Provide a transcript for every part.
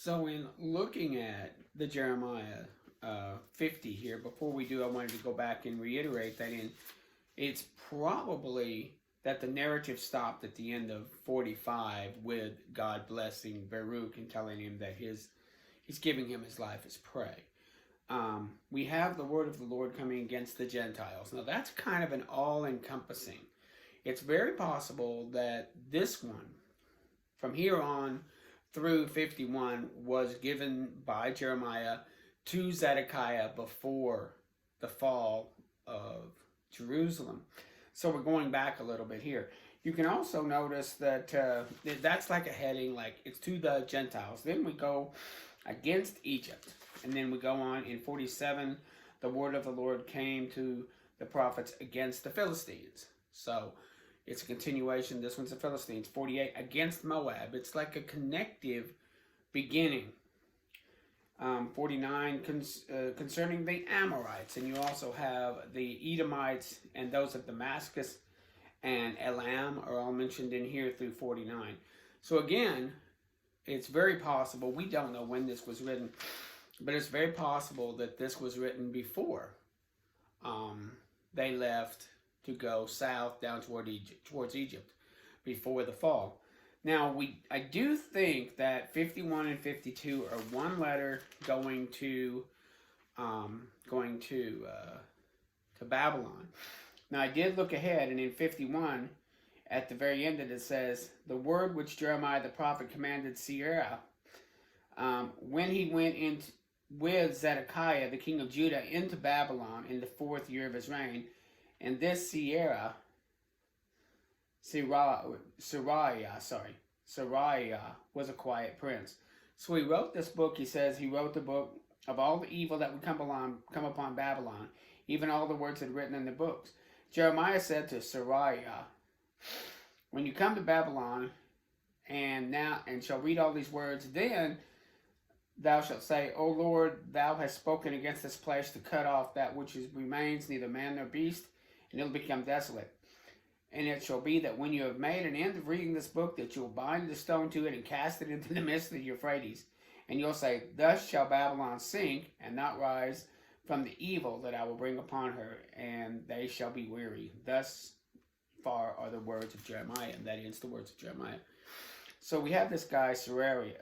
So, in looking at the Jeremiah 50 here, before we do, I wanted to go back and reiterate that it's probably that the narrative stopped at the end of 45 with God blessing Baruch and telling him that he's giving him his life as prey. We have the word of the Lord coming against the Gentiles. Now, that's kind of an all encompassing. It's very possible that this one, from here on through 51, was given by Jeremiah to Zedekiah before the fall of Jerusalem. So we're going back a little bit here. You can also notice that that's like a heading, like it's to the Gentiles. Then we go against Egypt. And then we go on in 47, the word of the Lord came to the prophets against the Philistines. So it's a continuation. This one's the Philistines. 48, against Moab. It's like a connective beginning. 49, concerning the Amorites. And you also have the Edomites and those of Damascus and Elam are all mentioned in here through 49. So again, it's very possible, we don't know when this was written, but it's very possible that this was written before they left to go south down towards Egypt before the fall. Now, I do think that 51 and 52 are one letter going to Babylon. Now, I did look ahead, and in 51, at the very end, it says, the word which Jeremiah the prophet commanded Sierra, when he went in with Zedekiah, the king of Judah, into Babylon in the 4th year of his reign, and this Sierra was a quiet prince. So he wrote this book. He says he wrote the book of all the evil that would come upon Babylon, even all the words that are written in the books. Jeremiah said to Sariah, when you come to Babylon and shall read all these words, then thou shalt say, O Lord, thou hast spoken against this place to cut off that which remains, neither man nor beast, and it will become desolate. And it shall be that when you have made an end of reading this book, that you will bind the stone to it and cast it into the midst of the Euphrates. And you'll say, thus shall Babylon sink and not rise from the evil that I will bring upon her, and they shall be weary. Thus far are the words of Jeremiah, and that ends the words of Jeremiah. So we have this guy, Sariah.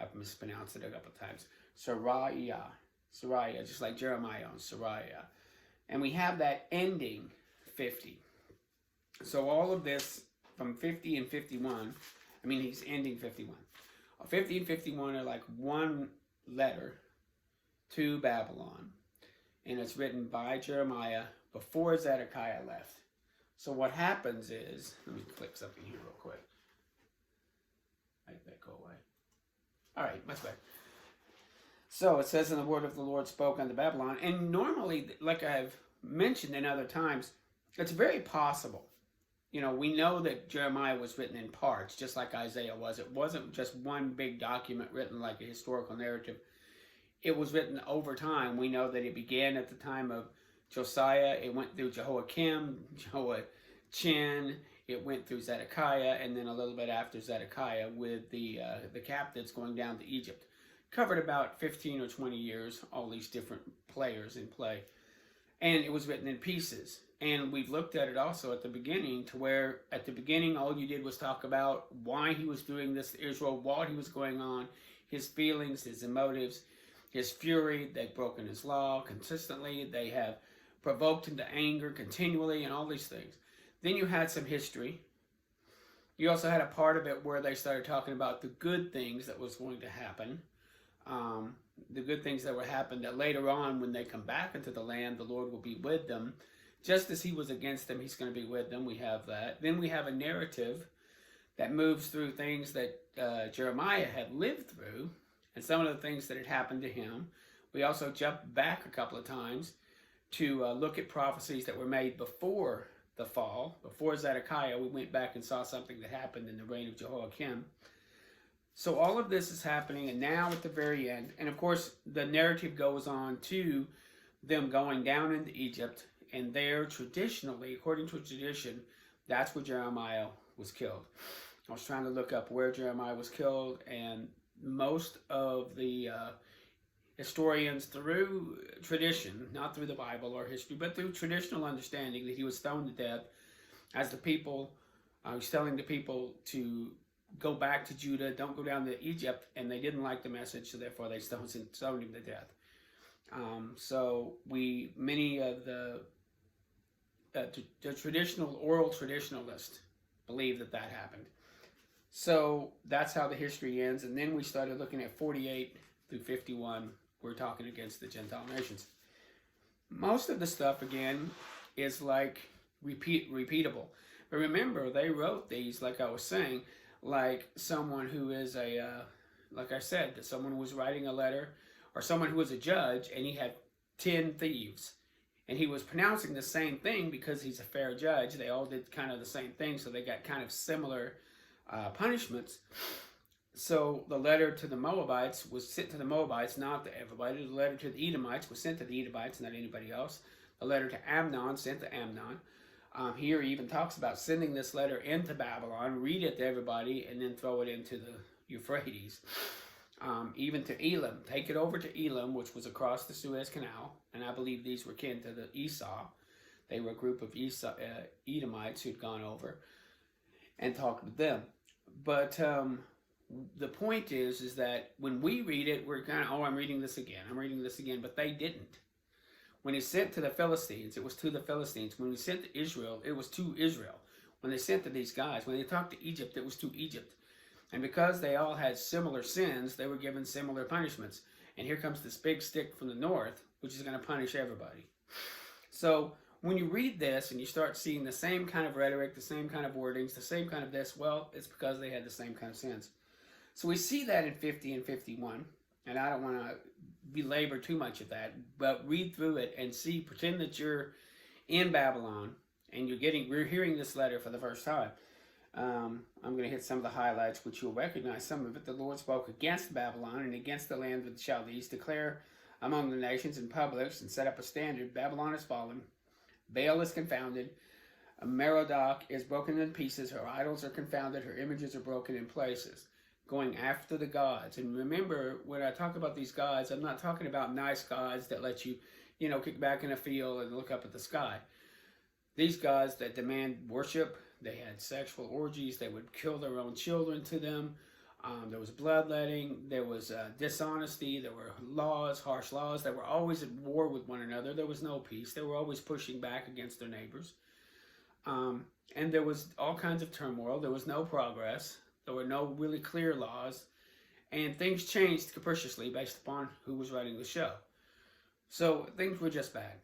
I've mispronounced it a couple of times. Sariah, just like Jeremiah on Sariah. And we have that ending 50. So all of this from 50 and 51, he's ending 51. 50 and 51 are like one letter to Babylon. And it's written by Jeremiah before Zedekiah left. So what happens is, let me click something here real quick. Make that go away. All right, much better. So it says, in the word of the Lord spoke unto Babylon. And normally, like I've mentioned in other times, it's very possible. We know that Jeremiah was written in parts, just like Isaiah was. It wasn't just one big document written like a historical narrative. It was written over time. We know that it began at the time of Josiah. It went through Jehoiakim, Jehoiachin. It went through Zedekiah, and then a little bit after Zedekiah with the captives going down to Egypt. Covered about 15 or 20 years, all these different players in play. And it was written in pieces. And we've looked at it also at the beginning, to where at the beginning all you did was talk about why he was doing this to Israel, what he was going on, his feelings, his emotives, his fury. They've broken his law consistently. They have provoked him to anger continually, and all these things. Then you had some history. You also had a part of it where they started talking about the good things that was going to happen. The good things that would happen, that later on when they come back into the land, the Lord will be with them. Just as he was against them, he's going to be with them. We have that. Then we have a narrative that moves through things that Jeremiah had lived through, and some of the things that had happened to him. We also jumped back a couple of times to look at prophecies that were made before the fall. Before Zedekiah, we went back and saw something that happened in the reign of Jehoiakim. So all of this is happening, and now at the very end, and of course the narrative goes on to them going down into Egypt, and there traditionally, according to tradition, that's where Jeremiah was killed. I was trying to look up where Jeremiah was killed, and most of the historians, through tradition, not through the Bible or history, but through traditional understanding, that he was stoned to death as the people, he was telling the people to go back to Judah, don't go down to Egypt, and they didn't like the message, so therefore they stoned him to death. So many of the traditional oral traditionalists believe that happened. So that's how the history ends, and then we started looking at 48 through 51. We're talking against the Gentile nations. Most of the stuff, again, is like repeatable. But remember, they wrote these, like I was saying, like someone who is like I said, that someone was writing a letter, or someone who was a judge, and he had 10 thieves. And he was pronouncing the same thing because he's a fair judge. They all did kind of the same thing, so they got kind of similar punishments. So the letter to the Moabites was sent to the Moabites, not to everybody. The letter to the Edomites was sent to the Edomites, not anybody else. The letter to Amnon sent to Amnon. Here he even talks about sending this letter into Babylon, read it to everybody, and then throw it into the Euphrates. Even to Elam, take it over to Elam, which was across the Suez Canal, and I believe these were kin to the Esau. They were a group of Edomites who'd gone over and talked with them. But the point is that when we read it, we're kind of, I'm reading this again, but they didn't. When he sent to the Philistines, it was to the Philistines. When he sent to Israel, it was to Israel. When they sent to these guys, when they talked to Egypt, it was to Egypt. And because they all had similar sins, they were given similar punishments. And here comes this big stick from the north, which is going to punish everybody. So when you read this and you start seeing the same kind of rhetoric, the same kind of wordings, the same kind of this, well, it's because they had the same kind of sins. So we see that in 50 and 51, and I don't want to belabor too much of that, but read through it and see, pretend that you're in Babylon and we're hearing this letter for the first time. I'm going to hit some of the highlights, which you'll recognize some of it. The Lord spoke against Babylon and against the land of the Chaldees, declare among the nations and publics, and set up a standard. Babylon is fallen, Baal is confounded, Merodach is broken in pieces, her idols are confounded, her images are broken in places. Going after the gods. And remember, when I talk about these gods, I'm not talking about nice gods that let you, kick back in a field and look up at the sky. These gods that demand worship, they had sexual orgies, they would kill their own children to them. There was bloodletting, there was dishonesty, there were laws, harsh laws. They were always at war with one another. There was no peace. They were always pushing back against their neighbors. And there was all kinds of turmoil. There was no progress. There were no really clear laws, and things changed capriciously based upon who was running the show. So things were just bad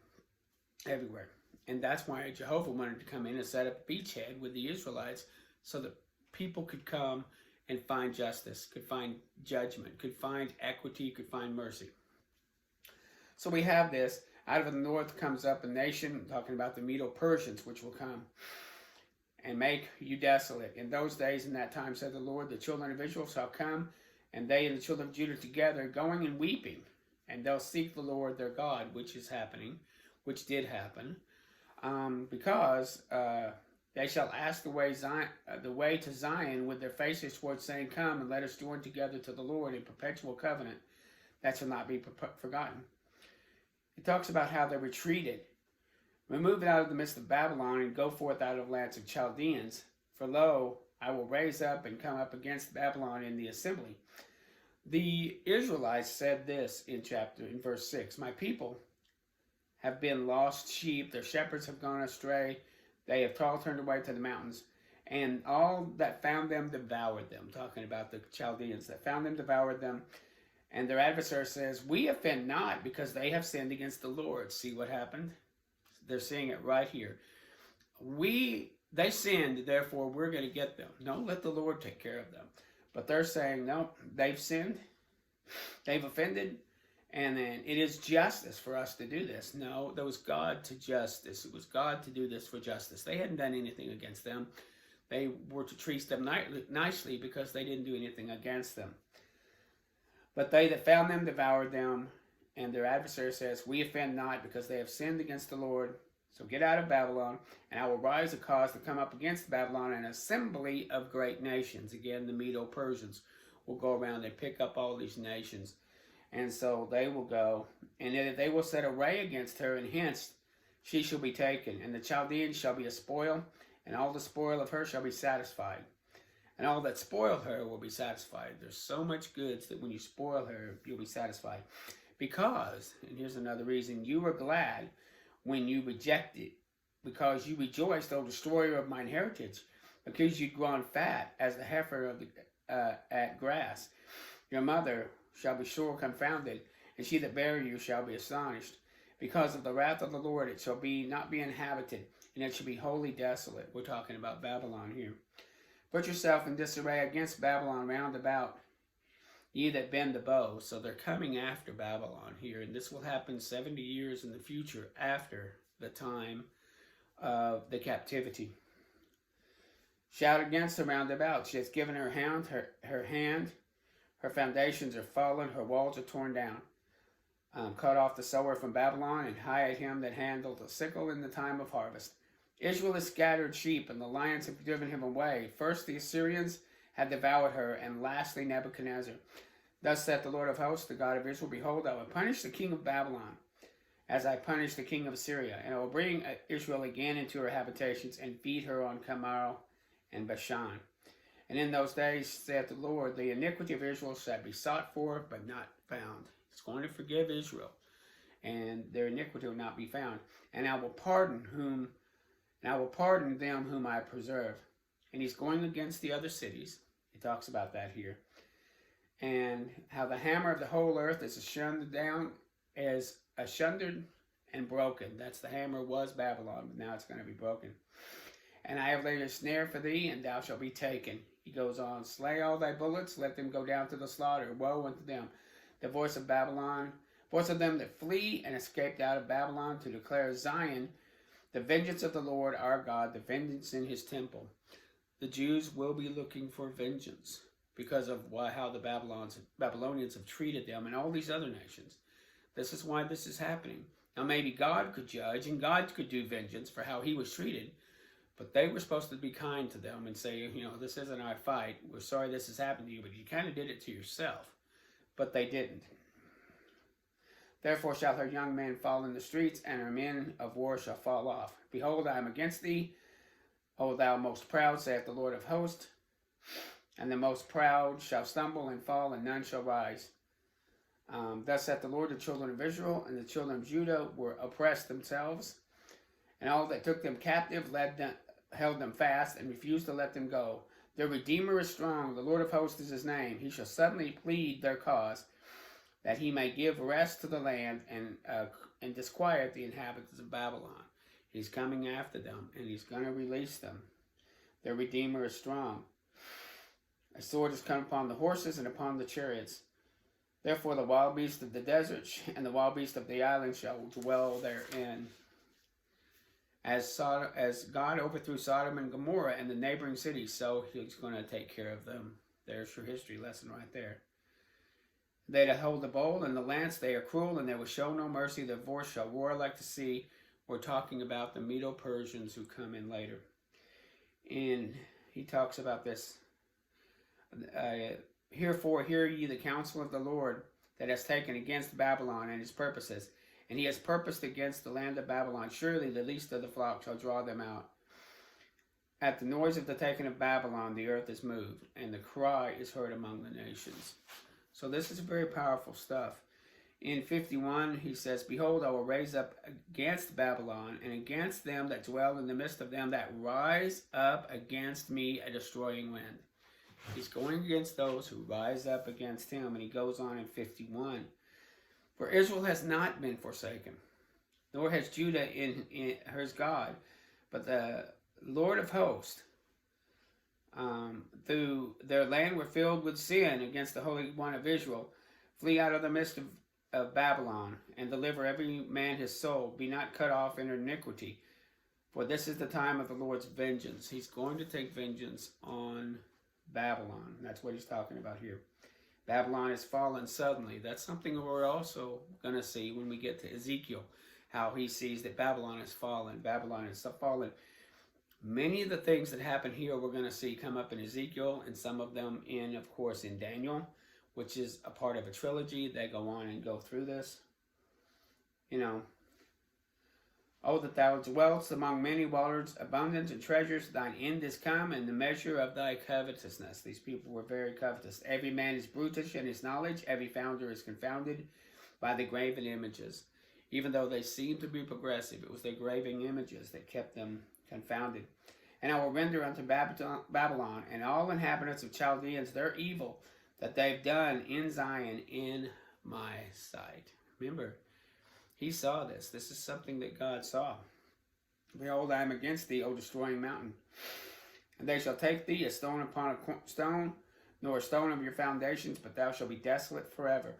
everywhere. And that's why Jehovah wanted to come in and set up a beachhead with the Israelites so that people could come and find justice, could find judgment, could find equity, could find mercy. So we have this. Out of the north comes up a nation, talking about the Medo-Persians, which will come and make you desolate. In those days, in that time, said the Lord, the children of Israel shall come, and they and the children of Judah together, going and weeping, and they'll seek the Lord their God, which is happening, which did happen, because they shall ask the way to Zion with their faces towards, saying, come and let us join together to the Lord in perpetual covenant that shall not be forgotten. He talks about how they retreated. Remove it out of the midst of Babylon, and go forth out of lands of Chaldeans. For lo, I will raise up and come up against Babylon in the assembly. The Israelites said this in verse 6. My people have been lost sheep. Their shepherds have gone astray. They have all turned away to the mountains. And all that found them devoured them. Talking about the Chaldeans that found them devoured them. And their adversary says, we offend not, because they have sinned against the Lord. See what happened? They're seeing it right here. They sinned, therefore we're going to get them. No, let the Lord take care of them. But they're saying, no, they've sinned, they've offended, and then it is justice for us to do this. No, there was God to justice. It was God to do this for justice. They hadn't done anything against them. They were to treat them nicely because they didn't do anything against them. But they that found them devoured them. And their adversary says, we offend not, because they have sinned against the Lord. So get out of Babylon, and I will rise a cause to come up against Babylon, an assembly of great nations. Again, the Medo-Persians will go around and pick up all these nations. And so they will go, and they will set array against her, and hence she shall be taken. And the Chaldeans shall be a spoil, and all the spoil of her shall be satisfied. And all that spoil her will be satisfied. There's so much goods that when you spoil her, you'll be satisfied. Because, and here's another reason, you were glad when you rejected, because you rejoiced, O destroyer of mine heritage, because you'd grown fat as the heifer of at grass. Your mother shall be sore confounded, and she that bare you shall be astonished. Because of the wrath of the Lord it shall not be inhabited, and it shall be wholly desolate. We're talking about Babylon here. Put yourself in disarray against Babylon round about, ye that bend the bow. So they're coming after Babylon here, and this will happen 70 years in the future after the time of the captivity. Shout against her round about. She has given her hand, her foundations are fallen, her walls are torn down. Cut off the sower from Babylon, and hired him that handled the sickle in the time of harvest. Israel is scattered sheep, and the lions have driven him away. First the Assyrians have devoured her, and lastly Nebuchadnezzar. Thus saith the Lord of hosts, the God of Israel, behold, I will punish the king of Babylon, as I punished the king of Assyria, and I will bring Israel again into her habitations, and feed her on Carmel and Bashan. And in those days, saith the Lord, the iniquity of Israel shall be sought for, but not found. He's going to forgive Israel, and their iniquity will not be found. And I will pardon them whom I preserve. And he's going against the other cities. He talks about that here. And how the hammer of the whole earth is sundered and broken. That's the hammer was Babylon, but now it's going to be broken. And I have laid a snare for thee, and thou shalt be taken. He goes on, slay all thy bullets, let them go down to the slaughter. Woe unto them. The voice of Babylon, voice of them that flee and escaped out of Babylon, to declare Zion the vengeance of the Lord our God, the vengeance in his temple. The Jews will be looking for vengeance because of how the Babylonians have treated them and all these other nations. This is why this is happening. Now maybe God could judge and God could do vengeance for how he was treated, but they were supposed to be kind to them and say, this isn't our fight. We're sorry this has happened to you, but you kind of did it to yourself. But they didn't. Therefore shall her young men fall in the streets, and her men of war shall fall off. Behold, I am against thee, O thou most proud, saith the Lord of hosts. And the most proud shall stumble and fall, and none shall rise. Thus saith the Lord, the children of Israel and the children of Judah were oppressed themselves, and all that took them captive held them fast, and refused to let them go. Their Redeemer is strong, the Lord of hosts is his name. He shall suddenly plead their cause, that he may give rest to the land and disquiet the inhabitants of Babylon. He's coming after them, and he's going to release them. Their Redeemer is strong. A sword is come upon the horses and upon the chariots. Therefore the wild beasts of the desert and the wild beasts of the island shall dwell therein. As God overthrew Sodom and Gomorrah and the neighboring cities, so he's going to take care of them. There's your history lesson right there. They that hold the bowl and the lance, they are cruel, and they will show no mercy. Their voice shall roar like the sea. We're talking about the Medo-Persians who come in later. And he talks about this. Herefore hear ye the counsel of the Lord that has taken against Babylon and his purposes. And he has purposed against the land of Babylon. Surely the least of the flock shall draw them out. At the noise of the taking of Babylon, the earth is moved, and the cry is heard among the nations. So this is very powerful stuff. In 51, he says, behold, I will raise up against Babylon, and against them that dwell in the midst of them that rise up against me a destroying wind. He's going against those who rise up against him, and he goes on in 51. For Israel has not been forsaken, nor has Judah in his God, but the Lord of hosts, through their land were filled with sin against the Holy One of Israel. Flee out of the midst of Babylon, and deliver every man his soul. Be not cut off in iniquity, for this is the time of the Lord's vengeance. He's going to take vengeance on Babylon. That's what he's talking about here. Babylon has fallen suddenly. That's something we're also going to see when we get to Ezekiel. how he sees that Babylon has fallen. Babylon has fallen. Many of the things that happen here we're going to see come up in Ezekiel, and some of them of course, in Daniel, which is a part of a trilogy. They go on and go through this. Oh, that thou dwellest among many waters, abundance and treasures, thine end is come, and the measure of thy covetousness. These people were very covetous. Every man is brutish in his knowledge, every founder is confounded by the graven images. Even though they seemed to be progressive, it was their graven images that kept them confounded. And I will render unto Babylon and all inhabitants of Chaldeans their evil that they've done in Zion in my sight. Remember, he saw this. This is something that God saw. Behold, I am against thee, O destroying mountain. And they shall take thee a stone upon a stone, nor a stone of your foundations, but thou shalt be desolate forever.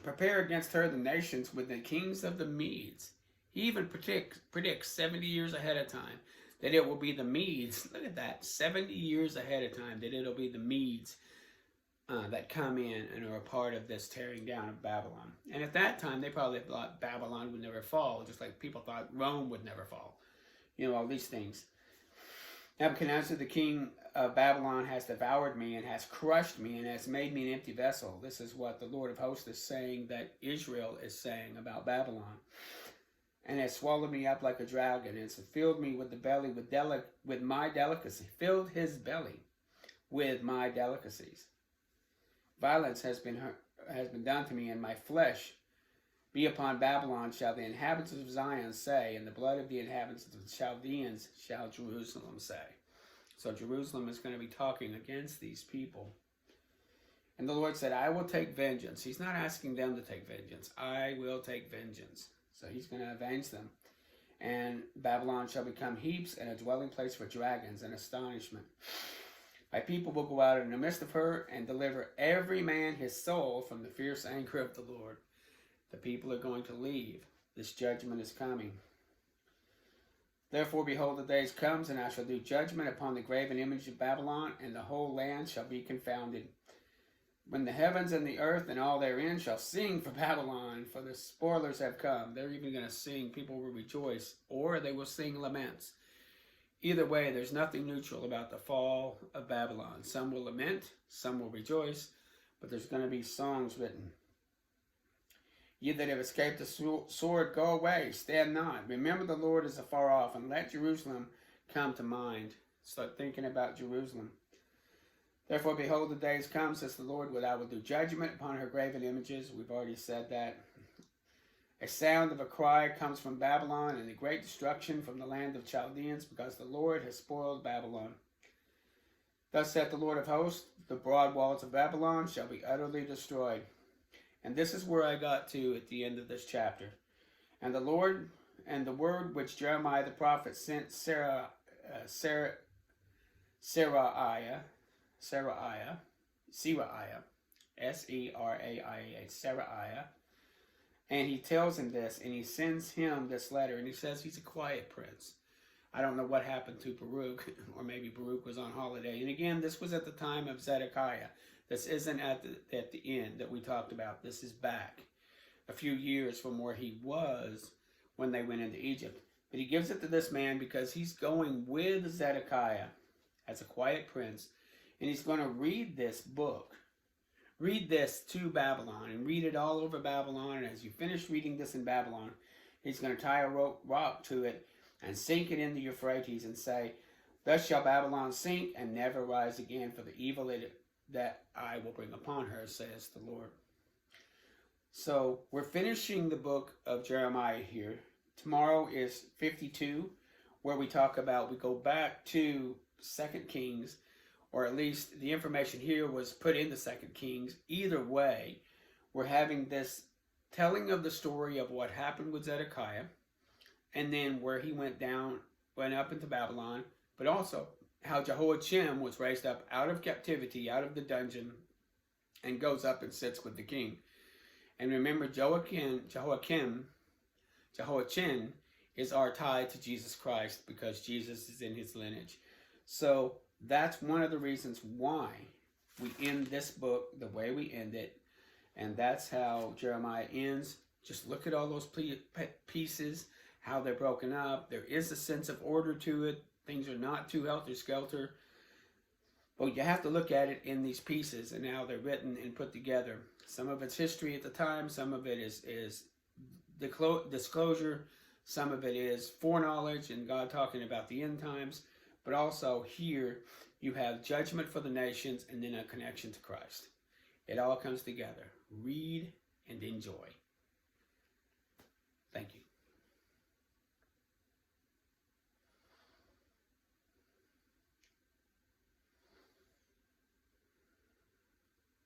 Prepare against her the nations with the kings of the Medes. He even predicts 70 years ahead of time that it will be the Medes. Look at that, 70 years ahead of time that it'll be the Medes that come in and are a part of this tearing down of Babylon. And at that time, they probably thought Babylon would never fall, just like people thought Rome would never fall. All these things. Nebuchadnezzar, the king of Babylon, has devoured me and has crushed me and has made me an empty vessel. This is what the Lord of hosts is saying that Israel is saying about Babylon. And has swallowed me up like a dragon, and has filled me with the belly with my delicacy. Filled his belly with my delicacies. Violence has been done to me, and my flesh be upon Babylon, shall the inhabitants of Zion say, and the blood of the inhabitants of the Chaldeans shall Jerusalem say. So Jerusalem is going to be talking against these people. And the Lord said, I will take vengeance. He's not asking them to take vengeance. I will take vengeance. So he's going to avenge them. And Babylon shall become heaps and a dwelling place for dragons and astonishment. My people will go out in the midst of her and deliver every man his soul from the fierce anger of the Lord. The people are going to leave. This judgment is coming. Therefore, behold, the days comes, and I shall do judgment upon the graven image of Babylon, and the whole land shall be confounded. When the heavens and the earth and all therein shall sing for Babylon, for the spoilers have come. They're even going to sing. People will rejoice, or they will sing laments. Either way, there's nothing neutral about the fall of Babylon. Some will lament, some will rejoice, but there's going to be songs written. Ye that have escaped the sword, go away, stand not. Remember the Lord is afar off, and let Jerusalem come to mind. Start thinking about Jerusalem. Therefore, behold, the days come, says the Lord, when I will do judgment upon her graven images. We've already said that. A sound of a cry comes from Babylon, and a great destruction from the land of Chaldeans, because the Lord has spoiled Babylon. Thus saith the Lord of hosts, the broad walls of Babylon shall be utterly destroyed. And this is where I got to at the end of this chapter. And the Lord, and the word which Jeremiah the prophet sent Seraiah, Seraiah, S-E-R-A-I-A, Seraiah. And he tells him this, and he sends him this letter, and he says he's a quiet prince. I don't know what happened to Baruch, or maybe Baruch was on holiday. And again, this was at the time of Zedekiah. This isn't at the end that we talked about. This is back a few years from where he was when they went into Egypt. But he gives it to this man because he's going with Zedekiah as a quiet prince, and he's going to read this book. Read this to Babylon and read it all over Babylon. And as you finish reading this in Babylon, he's going to tie a rock to it and sink it in the Euphrates and say, thus shall Babylon sink and never rise again for the evil that I will bring upon her, says the Lord. So we're finishing the book of Jeremiah here. Tomorrow is 52, where we go back to 2 Kings, or at least the information here was put into 2 Kings. Either way, we're having this telling of the story of what happened with Zedekiah, and then where he went up into Babylon, but also how Jehoiakim was raised up out of captivity, out of the dungeon, and goes up and sits with the king. And remember, Jehoiachin is our tie to Jesus Christ, because Jesus is in his lineage. So that's one of the reasons why we end this book the way we end it. And that's how Jeremiah ends Just look at all those pieces, how they're broken up. There is a sense of order to it. Things are not too helter-skelter. But you have to look at it in these pieces and how they're written and put together. Some of it's history at the time. Some of it is disclosure. Some of it is foreknowledge and God talking about the end times. But also here you have judgment for the nations and then a connection to Christ. It all comes together. Read and enjoy. Thank you.